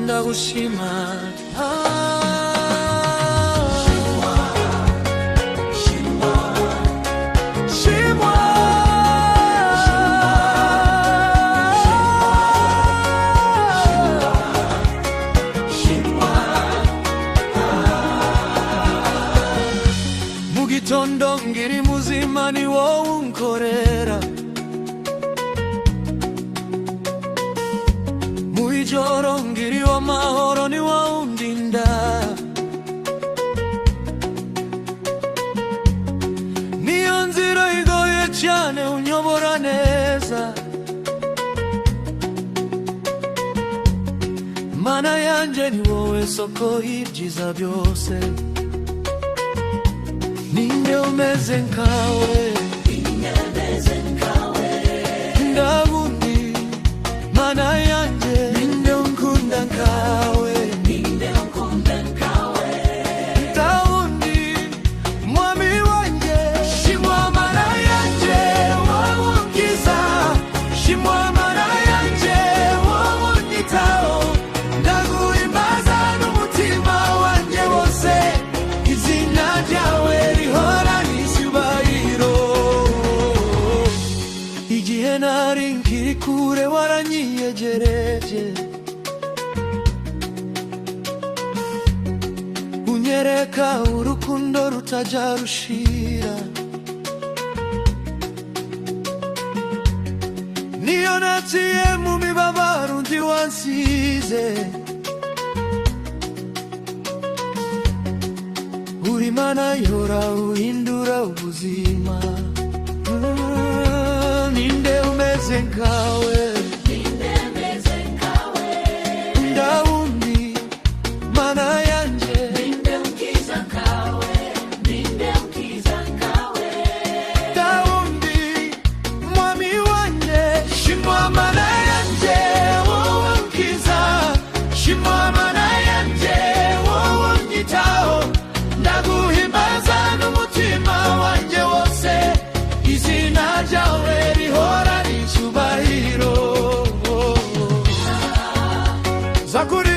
ndagushima. Mugitondo ngiri muzima ni wowe unkorera, mwijoro ngiri w'amahoro ni wowe undinda. Niyo nzira igoye cyane unyobora neza, Mana yanje ni wowe soko y'ibyiza byose. Ninde umeze nkawe, ndabundi Mana yanje, ninde unkunda nkawe, ndabundi mwami wanje. Shimwa Mana yanje wowe unkiza, shimwa Mana yanje wowe unyitaho, ndaguhimbaza n'umutima wanje wose, izina ryawe nari nkiri kure waranyiyegereje, unyereka urukundo rutajya rushira. Niyo naciye mu mibabaro undi wansize, uri Mana ihora uhindura ubuzima. Ninde umeze nkawe, ndabundi Mana yanje, ninde unkiza nkawe, ndabundi mwami wanje. Shimwa Mana yanje wowe unkiza, shimwa Mana yanje wowe unyitaho, ndaguhimbaza n'umutima wanje wose, izina ryawe rihora n'icyubahiro. Zakuri